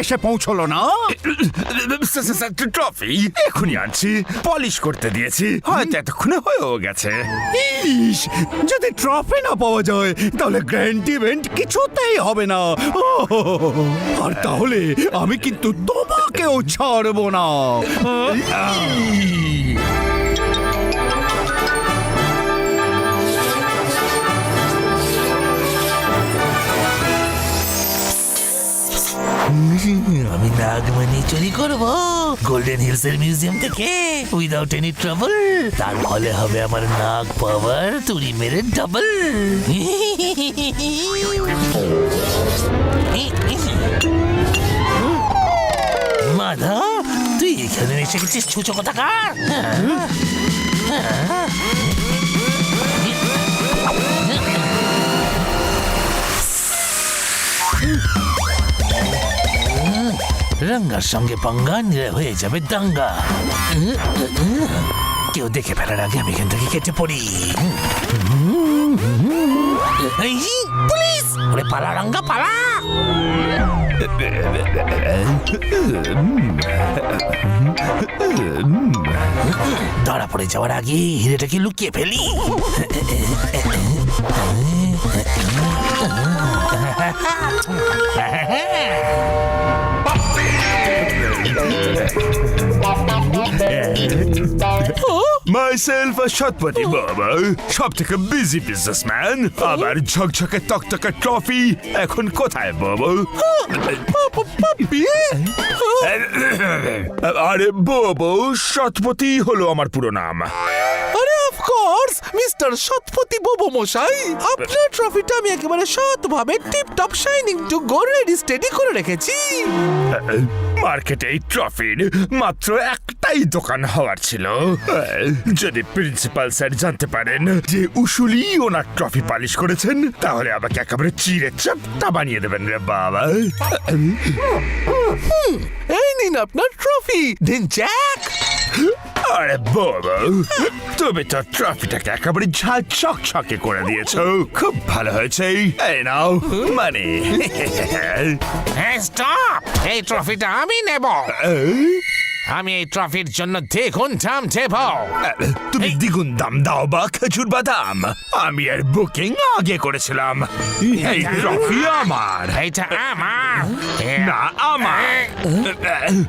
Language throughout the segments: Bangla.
এসে পৌঁছলো না? ট্রফি এখনই আনছি, পলিশ করতে দিয়েছি, হয়তো এতক্ষণে হয়েও গেছে। ইস, যদি ট্রফি না পাওয়া যায় তাহলে গ্র্যান্ড ইভেন্ট কিছুতেই হবে না। আর তাহলে আমি কিন্তু তোমাকেও ছাড়বো না। আমি নাগমণি চুরি করব গোল্ডেন হিলস এর মিউজিয়াম থেকে উইদাউট এনি ট্রাবল। তার ফলে হবে আমার নাগ পাওয়ার তুড়ি মেরে ডাবল। মাধা, তুই এখানে এসে গেছিস ছুচো কোথাকার? রঙ্গার সঙ্গে পাঙ্গা নিয়ে হয়ে যাবে দাঙ্গা। কেউ দেখে ফেলার আগে আমি এখান থেকে কেটে পড়ি। পুলিশ! ওরে পালা রঙ্গা পালা! ধরা পড়ে যাওয়ার আগে হিরেটাকে লুকিয়ে ফেলি। মাইসেলফ সৎপতি বাবা, সব থেকে বিজি বিজনেসম্যান। আবার ঝকঝকে তকতকে ট্রফি এখন কোথায় বাবু? আরে বাবু, সৎপতি হলো আমার পুরো নাম। আরে অফ কোর্স মিস্টার সৎপতি বাবু মশাই, আপনার ট্রফিটা আমি একেবারে সৎভাবে tip top shining to go ready steady করে রেখেছি। মার্কেটে এই ট্রফির মাত্র একটাই দোকান হওয়ার ছিল। যদি প্রিন্সিপাল স্যার জানতে পারেন যে উসুলি ওনার ট্রফি পালিশ করেছেন, তাহলে আমাকে একেবারে চিড়ে চাপটা বানিয়ে দেবেন রে বাবা। এই নিন আপনার ট্রফি, দিন জ্যাক। আরে বাবা, তুমি তো ট্রফিটাকে একেবারে ঝাঁ চকচকে করে দিয়েছো, খুব ভালো হয়েছে। এই নাও মানে। স্টপ! এই ট্রফিটা আমি নেব। আমি এই ট্রফির জন্য দ্বিগুণ দাম দেব। তুমি দ্বিগুণ দাম দাও বা খেজুর বাদাম, আমি এর বুকিং আগে করেছিলাম। এই ট্রফি আমার। এইটা আমার না, আমার।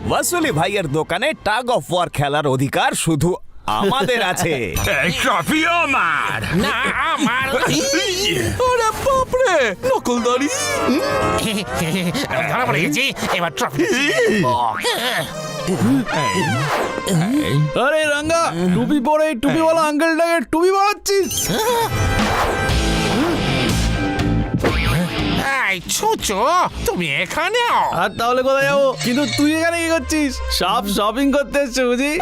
ওয়াসুলি ভাইয়ের দোকানে টাগ অফ ওয়ার খেলার অধিকার শুধু আমাদের আছে। এই ট্রফি আমার। না, আমার। আরে বাপরে, নকলদারি! আমি ধরা পড়ে গেছি, এবার ট্রফি। আরে রঙ্গা, টুপি পরে টুপিওয়ালা আঙ্কেলটাকে টুপি পরাচ্ছিস? এই ছুচো, তুমি এখানেও? আর তাহলে কোথায় যাবো? কিন্তু তুই এখানে কি করছিস? সব শপিং করতে এসছো বুঝি?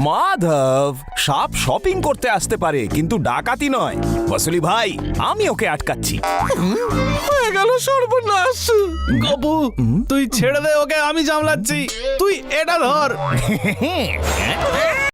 মাধব, সাপ শপিং করতে আসতে পারে কিন্তু ডাকাতি নয়। ওয়াসুলি ভাই, আমি ওকে আটকাচ্ছি। হয়ে গেল সর্বনাশ। গপু, তুই ছেড়ে দে ওকে, আমি সামলাচ্ছি। তুই এটা ধর।